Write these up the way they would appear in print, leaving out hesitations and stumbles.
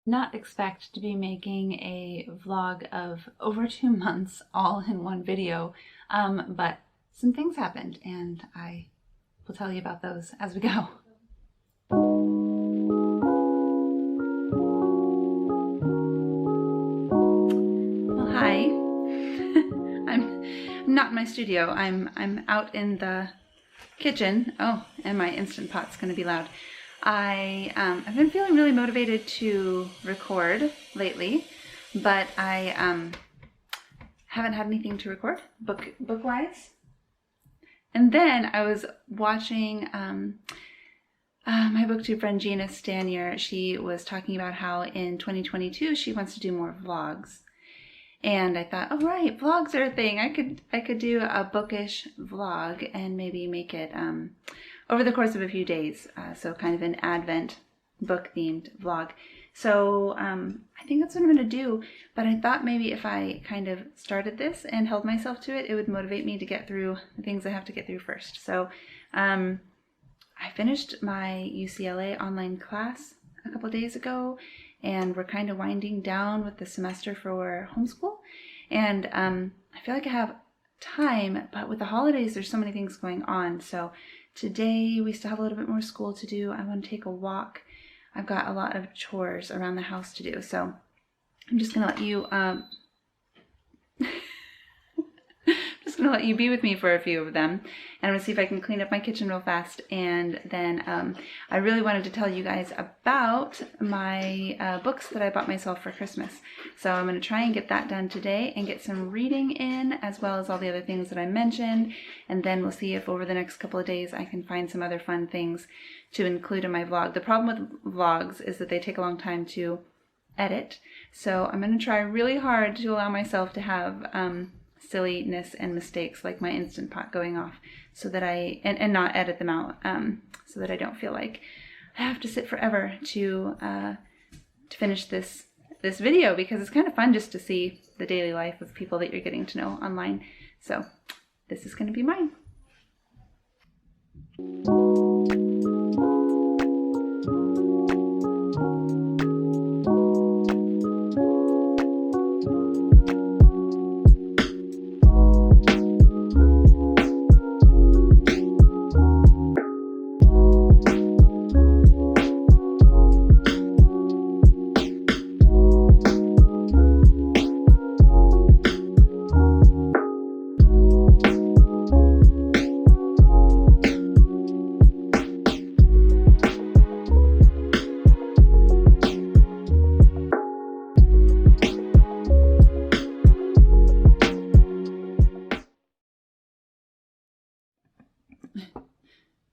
not expect to be making a vlog of over 2 months all in one video, but some things happened and I will tell you about those as we go. Well, hi. I'm not in my studio. I'm out in the kitchen. Oh, and my Instant Pot's gonna be loud. I've been feeling really motivated to record lately, but I haven't had anything to record book-wise. And then I was watching my booktube friend Gina Stanier. She was talking about how in 2022 she wants to do more vlogs. And I thought, oh right, vlogs are a thing. I could do a bookish vlog and maybe make it over the course of a few days. So kind of an Advent book themed vlog. So I think that's what I'm going to do. But I thought maybe if I kind of started this and held myself to it, it would motivate me to get through the things I have to get through first. So I finished my UCLA online class a couple days ago, and we're kind of winding down with the semester for homeschool. And I feel like I have time, but with the holidays, there's so many things going on. So today we still have a little bit more school to do. I want to take a walk. I've got a lot of chores around the house to do. So I'm just going to let you be with me for a few of them, and I'm gonna see if I can clean up my kitchen real fast. And then I really wanted to tell you guys about my books that I bought myself for Christmas. So I'm gonna try and get that done today and get some reading in, as well as all the other things that I mentioned. And then we'll see if over the next couple of days I can find some other fun things to include in my vlog. The problem with vlogs is that they take a long time to edit. So I'm gonna try really hard to allow myself to have silliness and mistakes like my Instant Pot going off, so that and not edit them out, so that I don't feel like I have to sit forever to finish this video, because it's kind of fun just to see the daily life of people that you're getting to know online. So this is going to be mine.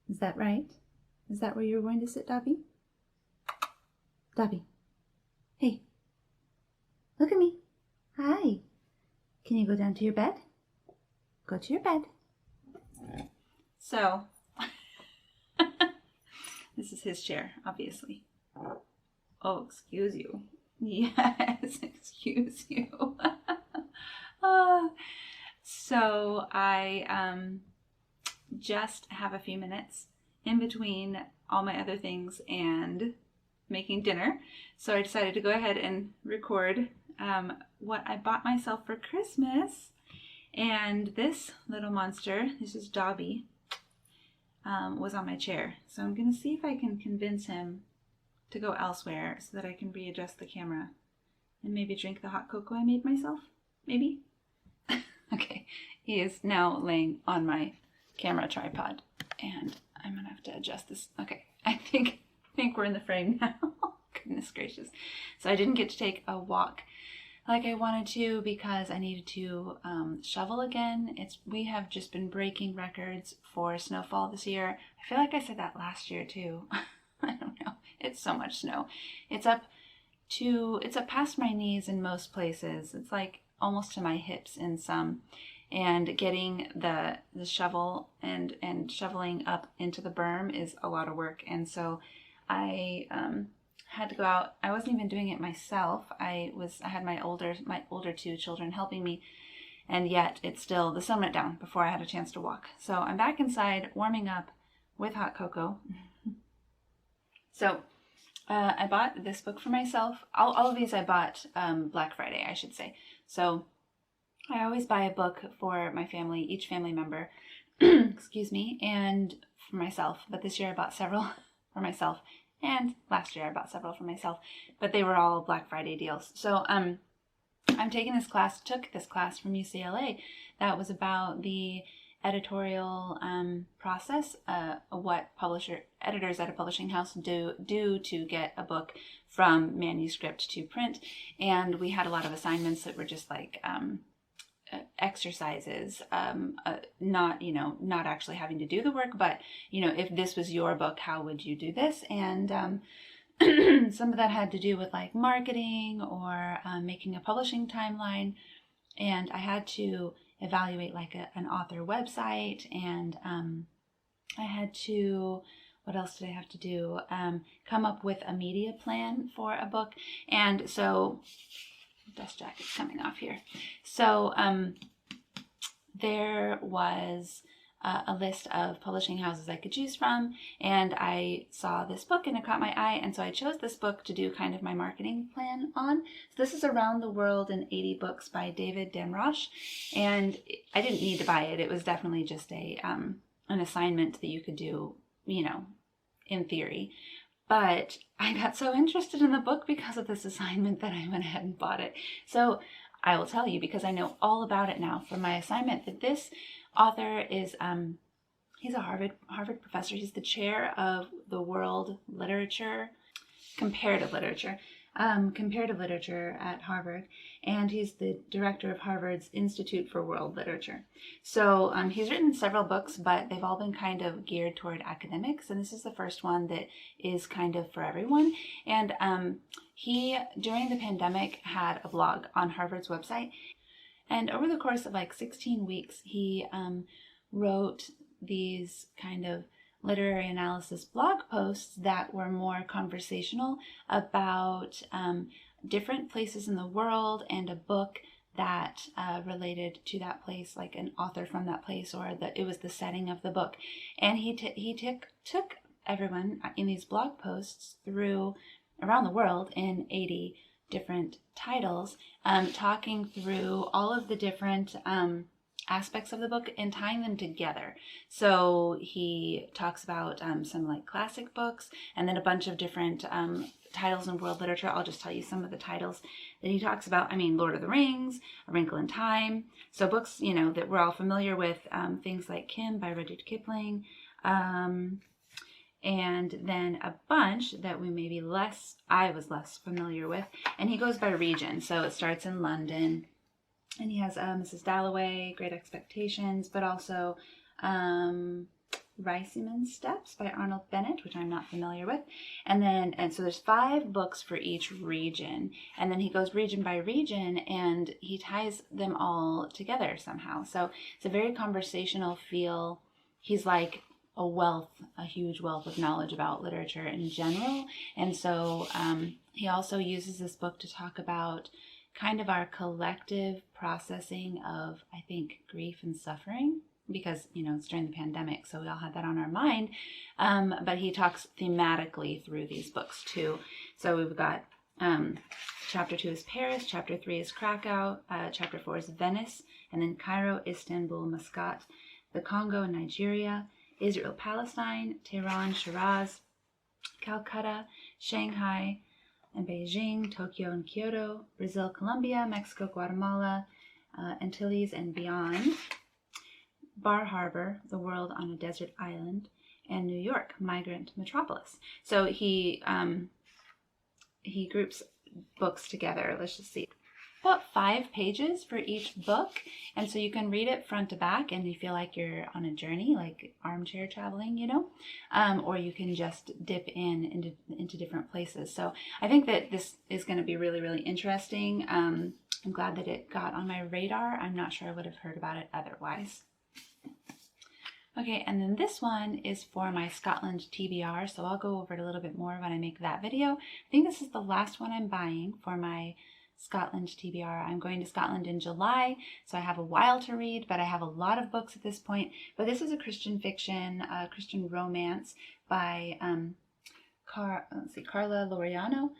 Is that right? Is that where you're going to sit, Dobby? Dobby. Hey. Look at me. Hi. Can you go down to your bed? Go to your bed. So, this is his chair, obviously. Oh, excuse you. Yes, excuse you. So I just have a few minutes in between all my other things and making dinner. So I decided to go ahead and record what I bought myself for Christmas. And this little monster, this is Dobby, was on my chair. So I'm going to see if I can convince him to go elsewhere so that I can readjust the camera and maybe drink the hot cocoa I made myself. Maybe? Okay, he is now laying on my camera tripod, and I'm gonna have to adjust this. Okay, I think we're in the frame now. Goodness gracious. So I didn't get to take a walk like I wanted to because I needed to shovel again. We have just been breaking records for snowfall this year. I feel like I said that last year too. I don't know. It's so much snow. It's up past my knees in most places. It's like almost to my hips in some. And getting the shovel and shoveling up into the berm is a lot of work. And so I had to go out. I wasn't even doing it myself. I had my older two children helping me, and yet the sun went down before I had a chance to walk. So I'm back inside warming up with hot cocoa. So I bought this book for myself. All of these I bought Black Friday, I should say. So I always buy a book for my family, each family member, excuse me, and for myself. But this year I bought several for myself, and last year I bought several for myself. But they were all Black Friday deals. So I'm taking this class, took this class from UCLA that was about the editorial process, what editors at a publishing house do to get a book from manuscript to print. And we had a lot of assignments that were just like exercises, not actually having to do the work, but if this was your book, how would you do this? And some of that had to do with like marketing or making a publishing timeline, and I had to evaluate like an author website, and I had to, what else did I have to do? Come up with a media plan for a book. And so, dust jacket's coming off here. So there was a list of publishing houses I could choose from, and I saw this book and it caught my eye, and so I chose this book to do kind of my marketing plan on. So this is Around the World in 80 Books by David Danrosh, and I didn't need to buy it. It was definitely just an assignment that you could do, in theory. But I got so interested in the book because of this assignment that I went ahead and bought it. So I will tell you, because I know all about it now from my assignment, that this author is he's a Harvard professor. He's the chair of the world literature, comparative literature at Harvard, and he's the director of Harvard's Institute for World Literature. So he's written several books, but they've all been kind of geared toward academics, and this is the first one that is kind of for everyone. And he, during the pandemic, had a blog on Harvard's website, and over the course of like 16 weeks, he wrote these kind of literary analysis blog posts that were more conversational about different places in the world and a book that related to that place, like an author from that place, or that it was the setting of the book. And he took everyone in these blog posts through around the world in 80 different titles, talking through all of the different aspects of the book and tying them together. So he talks about some like classic books, and then a bunch of different titles in world literature. I'll just tell you some of the titles that he talks about. I mean, Lord of the Rings, A Wrinkle in Time. So books, that we're all familiar with, things like Kim by Rudyard Kipling, and then a bunch that I was less familiar with. And he goes by region. So it starts in London, and he has Mrs. Dalloway, Great Expectations, but also Reisman Steps by Arnold Bennett, which I'm not familiar with. And so there's 5 books for each region. And then he goes region by region, and he ties them all together somehow. So it's a very conversational feel. He's like a huge wealth of knowledge about literature in general. And so he also uses this book to talk about kind of our collective processing of, I think, grief and suffering, because, it's during the pandemic, so we all had that on our mind. But he talks thematically through these books too. So we've got chapter 2 is Paris, chapter 3 is Krakow, chapter 4 is Venice, and then Cairo, Istanbul, Muscat, the Congo, Nigeria, Israel, Palestine, Tehran, Shiraz, Calcutta, Shanghai, and Beijing, Tokyo and Kyoto, Brazil, Colombia, Mexico, Guatemala, Antilles and beyond, Bar Harbor, the world on a desert island, and New York, migrant metropolis. So he groups books together. Let's just see. About 5 pages for each book, and so you can read it front to back and you feel like you're on a journey, like armchair traveling, or you can just dip into different places. So I think that this is going to be really, really interesting. I'm glad that it got on my radar. I'm not sure I would have heard about it otherwise. Okay, and then this one is for my Scotland TBR, so I'll go over it a little bit more when I make that video. I think this is the last one I'm buying for my Scotland TBR. I'm going to Scotland in July, so I have a while to read, but I have a lot of books at this point. But this is a Christian fiction, Christian romance by Carla Laureano,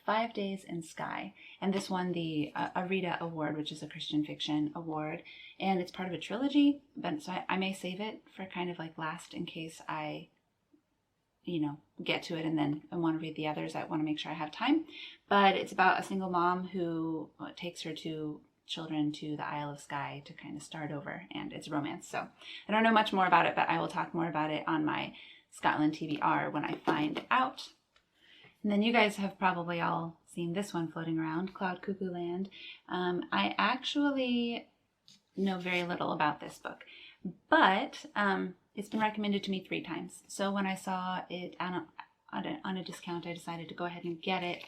5 Days in Sky. And this won the Irida Award, which is a Christian fiction award. And it's part of a trilogy, but so I may save it for kind of like last in case I, get to it and then I want to read the others. I want to make sure I have time. But it's about a single mom who takes her two children to the Isle of Skye to kind of start over, and it's romance. So I don't know much more about it, but I will talk more about it on my Scotland TBR when I find out. And then you guys have probably all seen this one floating around, Cloud Cuckoo Land. I actually know very little about this book, but it's been recommended to me 3 times. So when I saw it on a discount, I decided to go ahead and get it.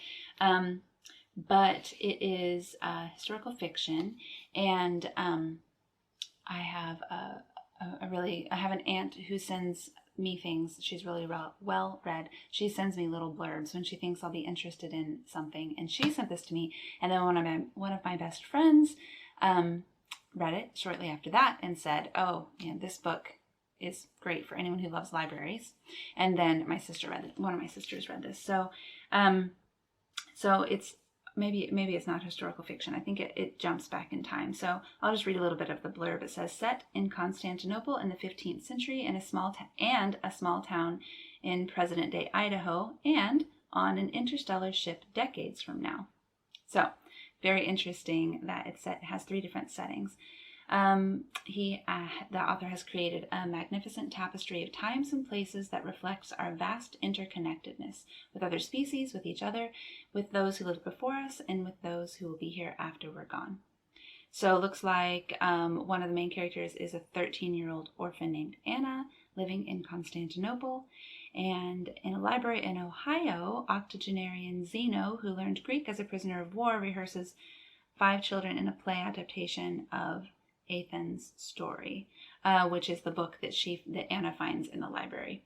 But it is historical fiction, and I have I have an aunt who sends me things. She's really well read. She sends me little blurbs when she thinks I'll be interested in something, and she sent this to me. And then one of my best friends read it shortly after that and said, "Oh, this book is great for anyone who loves libraries." And then my sister read it. One of my sisters read this. So it's maybe it's not historical fiction. I think it jumps back in time. So I'll just read a little bit of the blurb. It says, set in Constantinople in the 15th century in a small town in present-day Idaho, and on an interstellar ship decades from now. So very interesting that it has 3 different settings. The author has created a magnificent tapestry of times and places that reflects our vast interconnectedness with other species, with each other, with those who lived before us, and with those who will be here after we're gone. So it looks like one of the main characters is a 13-year-old orphan named Anna living in Constantinople. And in a library in Ohio, octogenarian Zeno, who learned Greek as a prisoner of war, rehearses 5 children in a play adaptation of Ethan's story, which is the book that Anna finds in the library.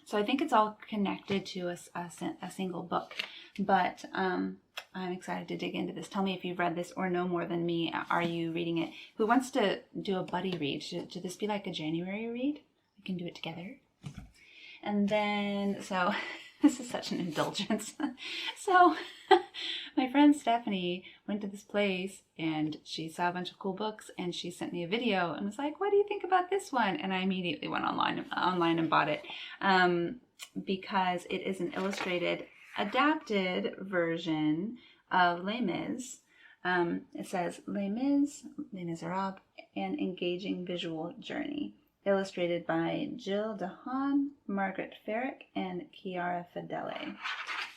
So I think it's all connected to a single book, but I'm excited to dig into this. Tell me if you've read this or know more than me. Are you reading it? Who wants to do a buddy read? Should this be like a January read? We can do it together. And then, so this is such an indulgence. So my friend Stephanie went to this place and she saw a bunch of cool books, and she sent me a video and was like, what do you think about this one? And I immediately went online and bought it because it is an illustrated adapted version of Les Mis. It says Les Miserables, an engaging visual journey. Illustrated by Jill DeHaan, Margaret Ferrick, and Chiara Fedele.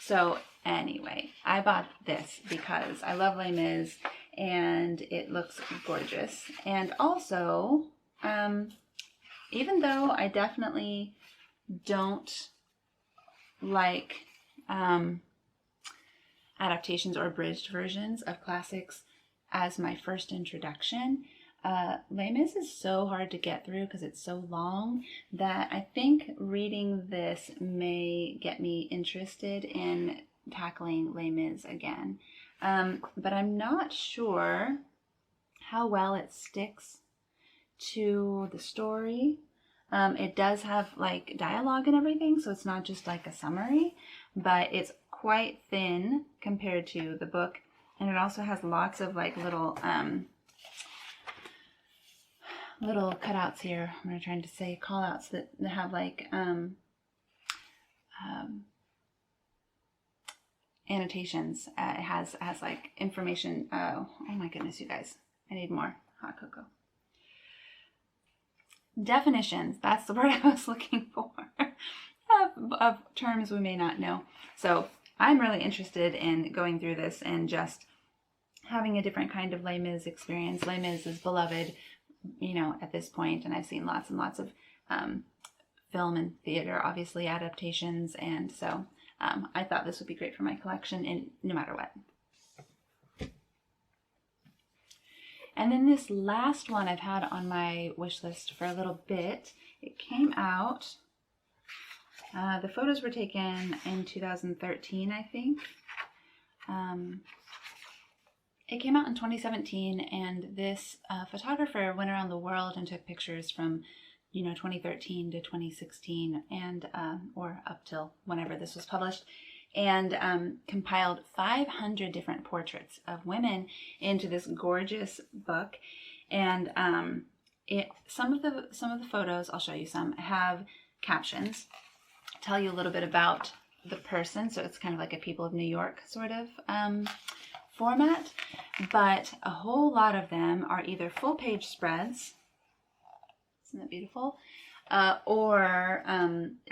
So anyway, I bought this because I love Les Mis and it looks gorgeous. And also, even though I definitely don't like adaptations or abridged versions of classics as my first introduction, Les Mis is so hard to get through because it's so long that I think reading this may get me interested in tackling Les Mis again. But I'm not sure how well it sticks to the story. It does have like dialogue and everything, so it's not just like a summary, but it's quite thin compared to the book. And it also has lots of like little cutouts here. I'm trying to say call outs that have like annotations. It has like information. Oh my goodness, you guys, I need more hot cocoa. Definitions, that's the word I was looking for, of terms we may not know. So I'm really interested in going through this and just having a different kind of Les Mis experience. Les Mis is beloved, at this point, and I've seen lots and lots of film and theater, obviously, adaptations, and so I thought this would be great for my collection, and no matter what. And then this last one I've had on my wish list for a little bit. It came out, the photos were taken in 2013, I think. It came out in 2017, and this photographer went around the world and took pictures from 2013 to 2016, and or up till whenever this was published, and compiled 500 different portraits of women into this gorgeous book. And some of the photos, I'll show you some, have captions, tell you a little bit about the person. So it's kind of like a People of New York sort of format, but a whole lot of them are either full page spreads. Isn't that beautiful? Or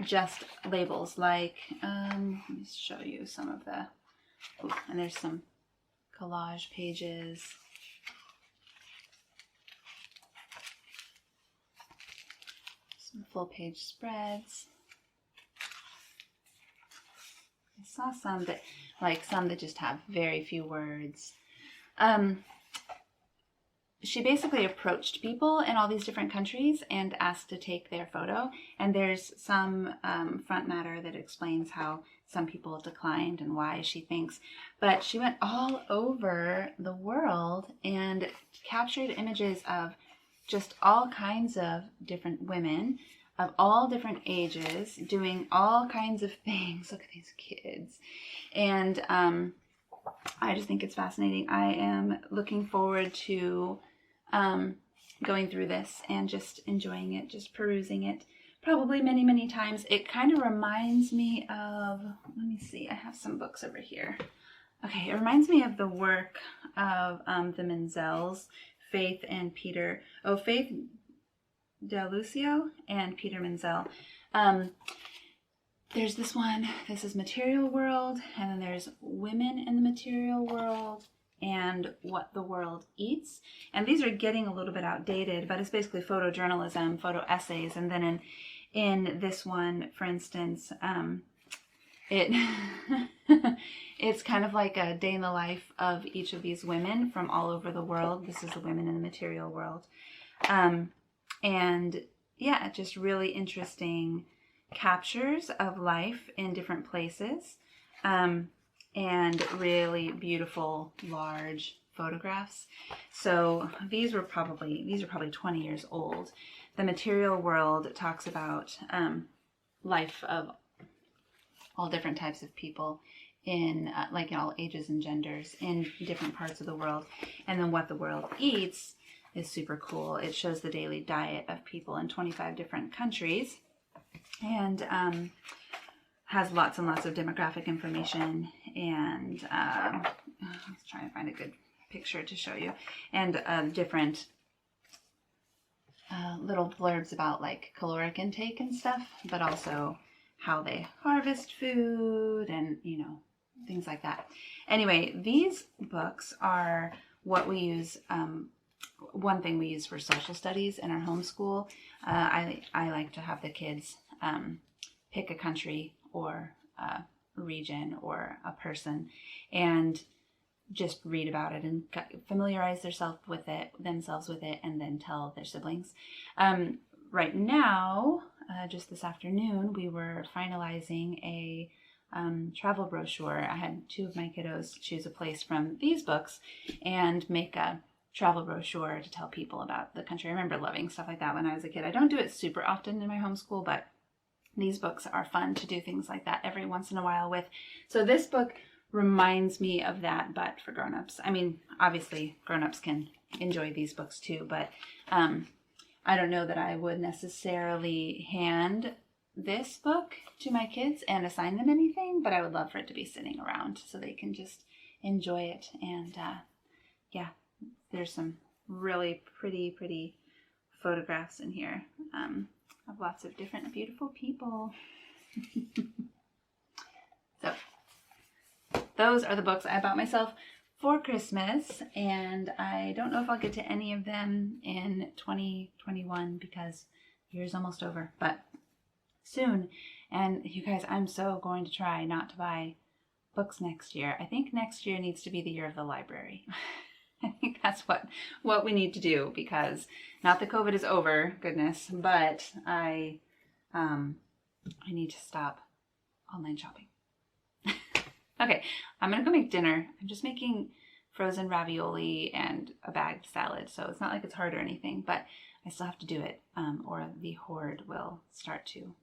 just labels, like, let me show you some of the, and there's some collage pages. Some full page spreads. I saw some that just have very few words. She basically approached people in all these different countries and asked to take their photo. And there's some front matter that explains how some people declined and why, she thinks. But she went all over the world and captured images of just all kinds of different women of all different ages doing all kinds of things. Look at these kids. And I just think it's fascinating. I am looking forward to going through this and just enjoying it, just perusing it, probably many, many times. It kind of reminds me of, let me see, I have some books over here. Okay, it reminds me of the work of the Menzels, Faith D'Lucio and Peter Menzel. There's this one, this is Material World, and then there's Women in the Material World, and What the World Eats. And these are getting a little bit outdated, but it's basically photojournalism, photo essays. And then in this one, for instance, it's kind of like a day in the life of each of these women from all over the world. This is the Women in the Material World. And yeah, just really interesting captures of life in different places. And really beautiful, large photographs. So these are probably 20 years old. The Material World talks about life of all different types of people in all ages and genders in different parts of the world. And then What the World Eats is super cool. It shows the daily diet of people in 25 different countries, and has lots and lots of demographic information, and let's try and find a good picture to show you, and different little blurbs about like caloric intake and stuff, but also how they harvest food and things like that. Anyway, these books are what we use, one thing we use for social studies in our homeschool. I like to have the kids pick a country or a region or a person and just read about it and familiarize themselves with it, and then tell their siblings. Right now, just this afternoon, we were finalizing a travel brochure. I had two of my kiddos choose a place from these books and make a travel brochure to tell people about the country. I remember loving stuff like that when I was a kid. I don't do it super often in my homeschool, but these books are fun to do things like that every once in a while with. So this book reminds me of that, but for grown-ups. I mean, obviously grown-ups can enjoy these books too, but I don't know that I would necessarily hand this book to my kids and assign them anything, but I would love for it to be sitting around so they can just enjoy it. And yeah, there's some really pretty photographs in here of lots of different beautiful people. So those are the books I bought myself for Christmas, and I don't know if I'll get to any of them in 2021 because the year's almost over, but soon. And you guys, I'm so going to try not to buy books next year. I think next year needs to be the year of the library. I think that's what we need to do, because not that COVID is over, goodness, but I need to stop online shopping. Okay, I'm gonna go make dinner. I'm just making frozen ravioli and a bagged salad, so it's not like it's hard or anything, but I still have to do it, or the horde will start to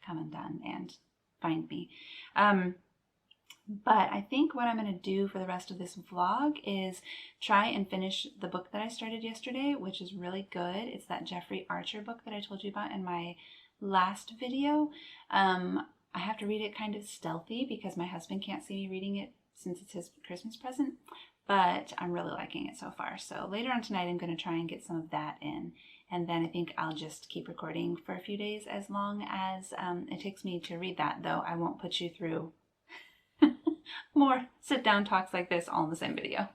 come undone and find me. But I think what I'm going to do for the rest of this vlog is try and finish the book that I started yesterday, which is really good. It's that Jeffrey Archer book that I told you about in my last video. I have to read it kind of stealthy because my husband can't see me reading it since it's his Christmas present, but I'm really liking it so far. So later on tonight, I'm going to try and get some of that in. And then I think I'll just keep recording for a few days as long as it takes me to read that, though I won't put you through more sit-down talks like this all in the same video.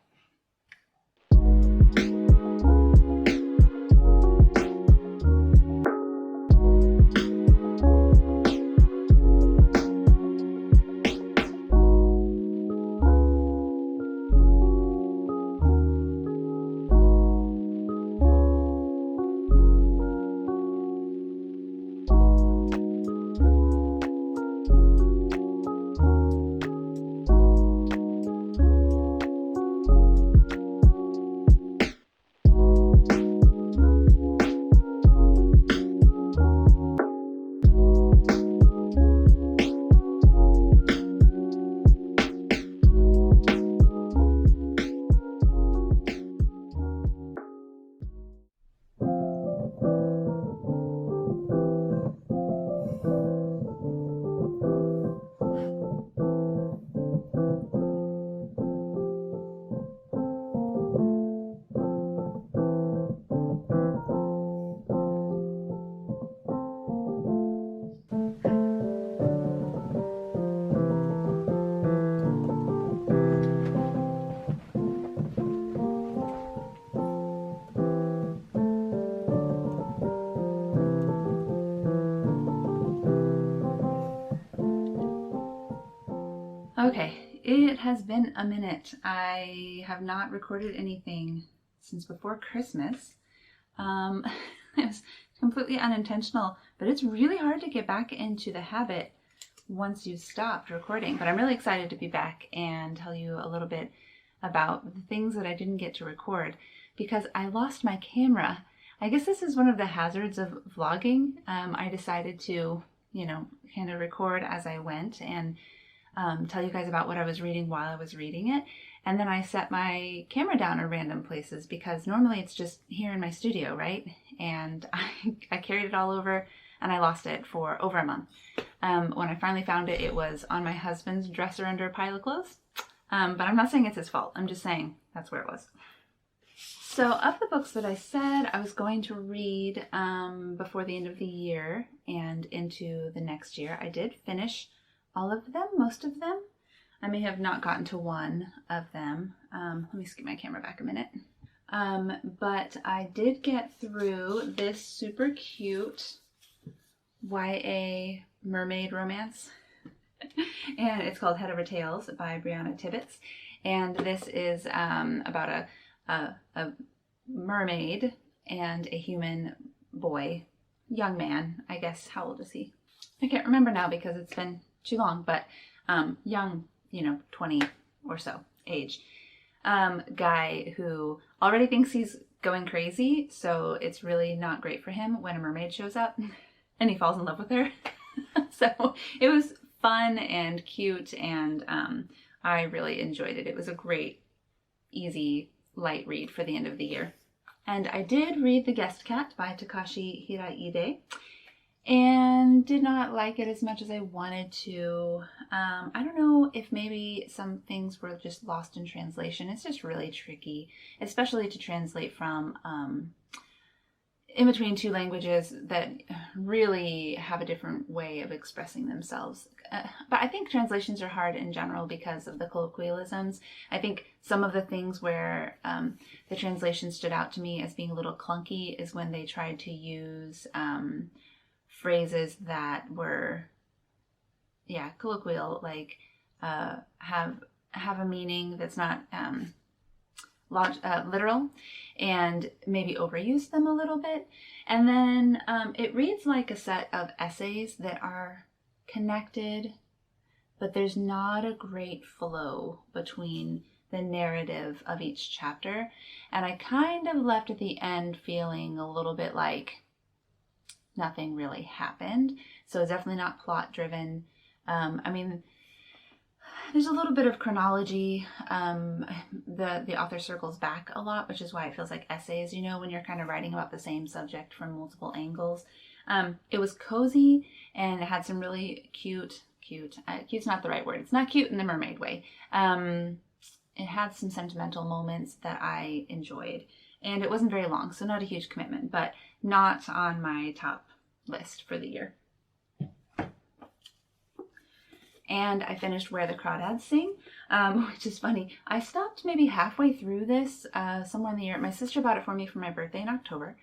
Okay, it has been a minute. I have not recorded anything since before Christmas. It was completely unintentional, but it's really hard to get back into the habit once you've stopped recording. But I'm really excited to be back and tell you a little bit about the things that I didn't get to record because I lost my camera. I guess this is one of the hazards of vlogging. I decided to, kind of record as I went and tell you guys about what I was reading while I was reading it. And then I set my camera down in random places because normally it's just here in my studio, right? And I carried it all over and I lost it for over a month. When I finally found it, it was on my husband's dresser under a pile of clothes. But I'm not saying it's his fault. I'm just saying that's where it was. So of the books that I said I was going to read before the end of the year and into the next year, I did finish all of them, most of them. I may have not gotten to one of them. Let me scoot my camera back a minute. But I did get through this super cute YA mermaid romance. And it's called Head Over Tails by Brianna Tibbets. And this is about a mermaid and a human boy, young man, I guess. How old is he? I can't remember now because it's been too long, but young, 20 or so age guy who already thinks he's going crazy, so it's really not great for him when a mermaid shows up and he falls in love with her. So it was fun and cute, and I really enjoyed it. It was a great, easy, light read for the end of the year. And I did read The Guest Cat by Takashi Hiraiide, and did not like it as much as I wanted to. I don't know if maybe some things were just lost in translation. It's just really tricky, especially to translate from in between two languages that really have a different way of expressing themselves. But I think translations are hard in general because of the colloquialisms. I think some of the things where the translation stood out to me as being a little clunky is when they tried to use phrases that were, colloquial, like have a meaning that's not literal, and maybe overuse them a little bit. And then it reads like a set of essays that are connected, but there's not a great flow between the narrative of each chapter. And I kind of left at the end feeling a little bit like nothing really happened. So it's definitely not plot driven. I mean, there's a little bit of chronology. The author circles back a lot, which is why it feels like essays, you know, when you're kind of writing about the same subject from multiple angles. It was cozy, and it had some really cute's not the right word. It's not cute in the mermaid way. It had some sentimental moments that I enjoyed, and it wasn't very long, so not a huge commitment, but not on my top list for the year. And I finished Where the Crawdads Sing, which is funny. I stopped maybe halfway through this somewhere in the year. My sister bought it for me for my birthday in October,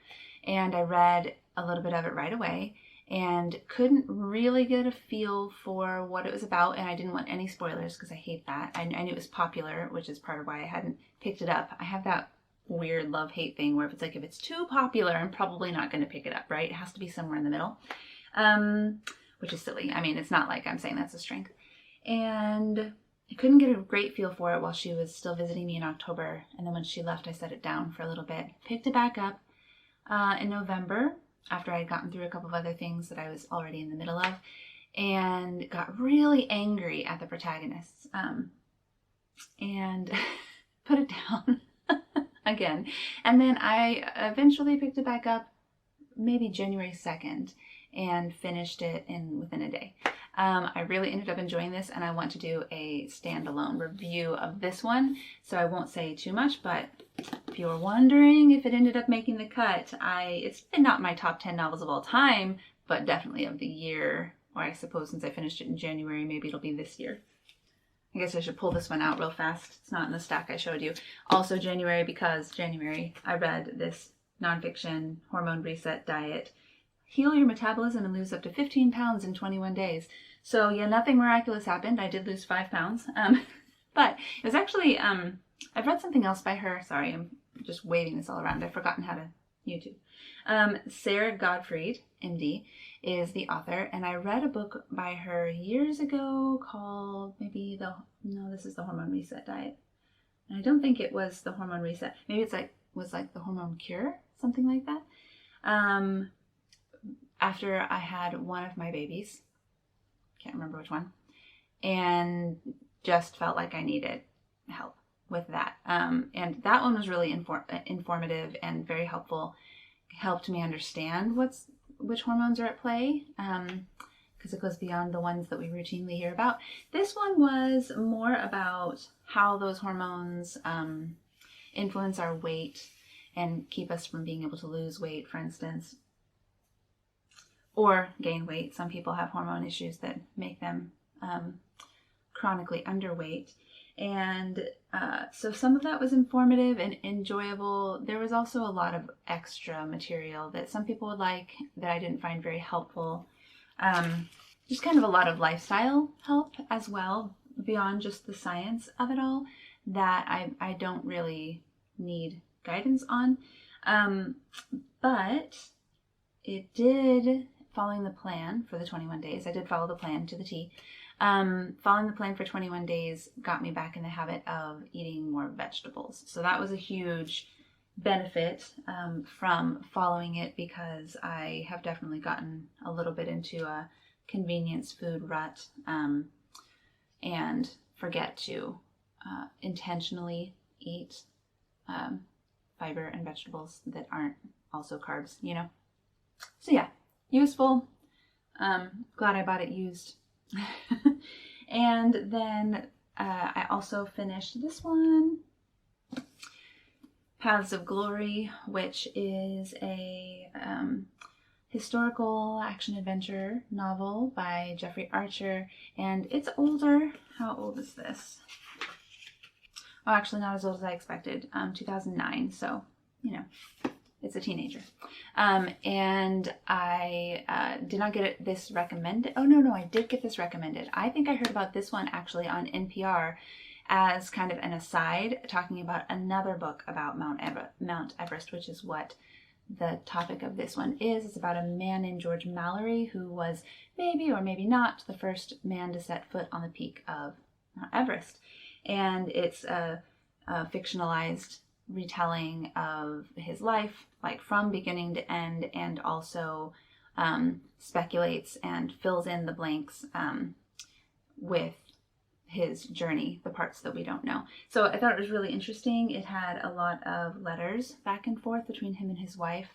and I read a little bit of it right away and couldn't really get a feel for what it was about, and I didn't want any spoilers because I hate that. I knew it was popular, which is part of why I hadn't picked it up. I have that weird love-hate thing where if it's too popular, I'm probably not going to pick it up, right? It has to be somewhere in the middle, which is silly. I mean, it's not like I'm saying that's a strength. And I couldn't get a great feel for it while she was still visiting me in October. And then when she left, I set it down for a little bit. Picked it back up in November after I had gotten through a couple of other things that I was already in the middle of, and got really angry at the protagonists and put it down again. And then I eventually picked it back up maybe January 2nd and finished it within a day. I really ended up enjoying this, and I want to do a standalone review of this one, so I won't say too much, but if you were wondering if it ended up making the cut, it's not my top 10 novels of all time, but definitely of the year, or I suppose since I finished it in January, maybe it'll be this year. I guess I should pull this one out real fast. It's not in the stack I showed you. Also January, because January I read this nonfiction hormone reset diet. Heal your metabolism and lose up to 15 pounds in 21 days. So yeah, nothing miraculous happened. I did lose 5 pounds. But it was actually, I've read something else by her. Sorry, I'm just waving this all around. I've forgotten how to YouTube. Sarah Gottfried, MD, is the author. And I read a book by her years ago called this is the Hormone Reset Diet. And I don't think it was the Hormone Reset. Maybe was like the Hormone Cure, something like that. After I had one of my babies, can't remember which one, and just felt like I needed help with that. And that one was really informative and very helpful. Helped me understand which hormones are at play, because it goes beyond the ones that we routinely hear about. This one was more about how those hormones influence our weight and keep us from being able to lose weight, for instance, or gain weight. Some people have hormone issues that make them chronically underweight. And so some of that was informative and enjoyable. There was also a lot of extra material that some people would like that I didn't find very helpful. Just kind of a lot of lifestyle help as well, beyond just the science of it all, that I don't really need guidance on. But it did, following the plan for the 21 days, I did follow the plan to the T. Following the plan for 21 days got me back in the habit of eating more vegetables. So that was a huge benefit from following it, because I have definitely gotten a little bit into a convenience food rut and forget to intentionally eat fiber and vegetables that aren't also carbs, you know. So yeah, useful. Glad I bought it used. And then I also finished this one, Paths of Glory, which is a historical action-adventure novel by Jeffrey Archer, and it's older. How old is this? Oh, actually not as old as I expected. 2009, so, you know, it's a teenager. And I did not get this recommended. Oh, no, I did get this recommended. I think I heard about this one actually on NPR as kind of an aside, talking about another book about Mount Everest, which is what the topic of this one is. It's about a man named George Mallory, who was maybe or maybe not the first man to set foot on the peak of Mount Everest. And it's fictionalized retelling of his life, like from beginning to end, and also speculates and fills in the blanks with his journey, the parts that we don't know. So I thought it was really interesting. It had a lot of letters back and forth between him and his wife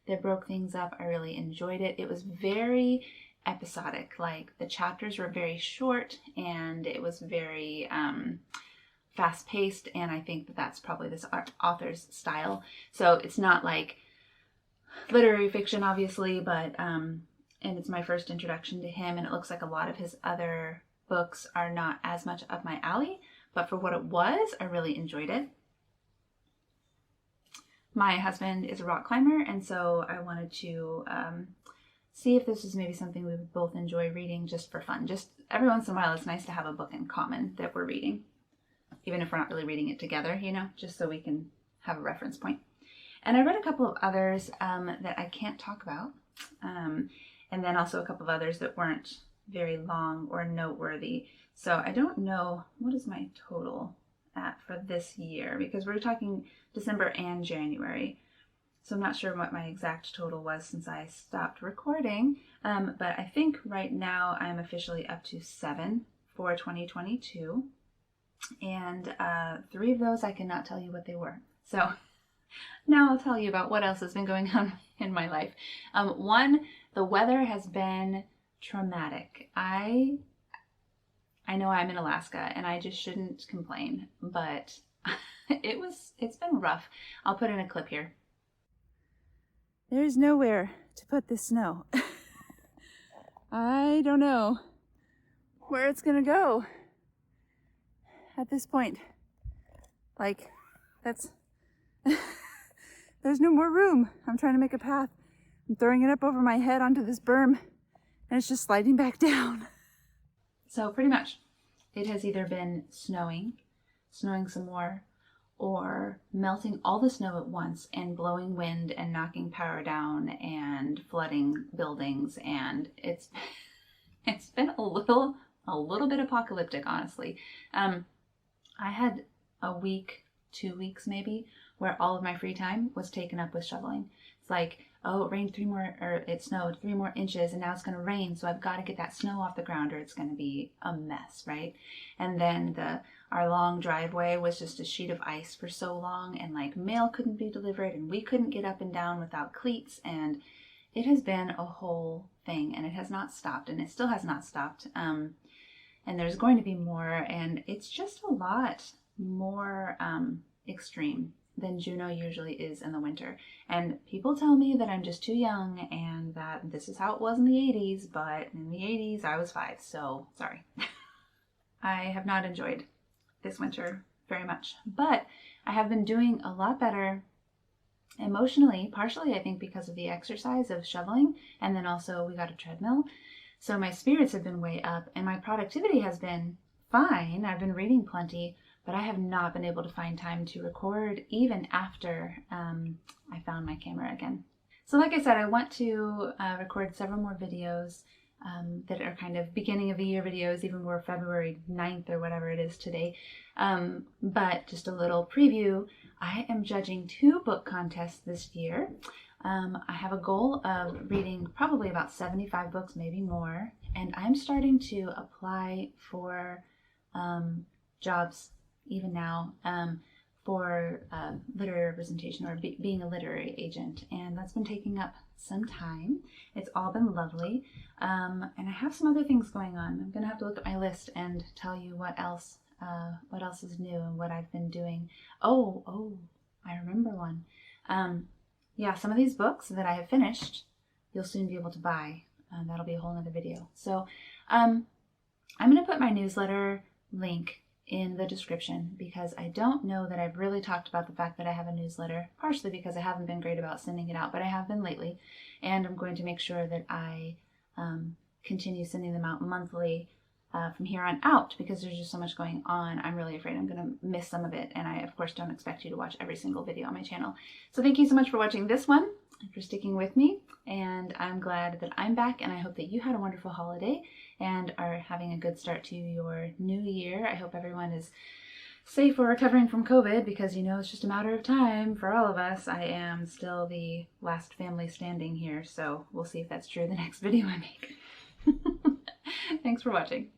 that broke things up. I really enjoyed it. It was very episodic. Like the chapters were very short and it was very fast-paced, and I think that that's probably this author's style. So it's not like literary fiction, obviously, but and it's my first introduction to him, and it looks like a lot of his other books are not as much up my alley, but for what it was, I really enjoyed it. My husband is a rock climber, and so I wanted to see if this was maybe something we would both enjoy reading just for fun. Just every once in a while, it's nice to have a book in common that we're reading, even if we're not really reading it together, you know, just so we can have a reference point. And I read a couple of others that I can't talk about, and then also a couple of others that weren't very long or noteworthy. So I don't know, what is my total at for this year, because we're talking December and January. So I'm not sure what my exact total was since I stopped recording, but I think right now I'm officially up to 7 for 2022. And 3 of those I cannot tell you what they were. So now I'll tell you about what else has been going on in my life. One, the weather has been traumatic. I know I'm in Alaska and I just shouldn't complain, but it's been rough. I'll put in a clip here. There's nowhere to put this snow. I don't know where it's gonna go at this point. Like, that's there's no more room. I'm trying to make a path. I'm throwing it up over my head onto this berm, and it's just sliding back down. So pretty much it has either been snowing some more, or melting all the snow at once and blowing wind and knocking power down and flooding buildings, and it's been a little bit apocalyptic, honestly. I had a week, 2 weeks maybe, where all of my free time was taken up with shoveling. It's like, oh, it rained it snowed 3 more inches, and now it's going to rain, so I've got to get that snow off the ground or it's going to be a mess, right? And then our long driveway was just a sheet of ice for so long, and like mail couldn't be delivered, and we couldn't get up and down without cleats, and it has been a whole thing, and it has not stopped, and it still has not stopped. And there's going to be more, and it's just a lot more extreme than Juneau usually is in the winter. And people tell me that I'm just too young and that this is how it was in the 80s, but in the 80s I was 5, so sorry. I have not enjoyed this winter very much, but I have been doing a lot better emotionally, partially I think because of the exercise of shoveling, and then also we got a treadmill. So my spirits have been way up and my productivity has been fine. I've been reading plenty, but I have not been able to find time to record even after I found my camera again. So like I said, I want to record several more videos that are kind of beginning of the year videos, even more February 9th or whatever it is today. But just a little preview, I am judging 2 book contests this year. I have a goal of reading probably about 75 books, maybe more, and I'm starting to apply for jobs even now for literary representation, or being a literary agent, and that's been taking up some time. It's all been lovely, and I have some other things going on. I'm gonna have to look at my list and tell you what else is new and what I've been doing. Oh, I remember one. Yeah, some of these books that I have finished, you'll soon be able to buy. That'll be a whole nother video. So I'm going to put my newsletter link in the description, because I don't know that I've really talked about the fact that I have a newsletter, partially because I haven't been great about sending it out, but I have been lately, and I'm going to make sure that I continue sending them out monthly from here on out, because there's just so much going on. I'm really afraid I'm going to miss some of it, and I of course don't expect you to watch every single video on my channel. So thank you so much for watching this one and for sticking with me, and I'm glad that I'm back, and I hope that you had a wonderful holiday and are having a good start to your new year. I hope everyone is safe or recovering from COVID, because, you know, it's just a matter of time for all of us. I am still the last family standing here, so we'll see if that's true the next video I make. Thanks for watching.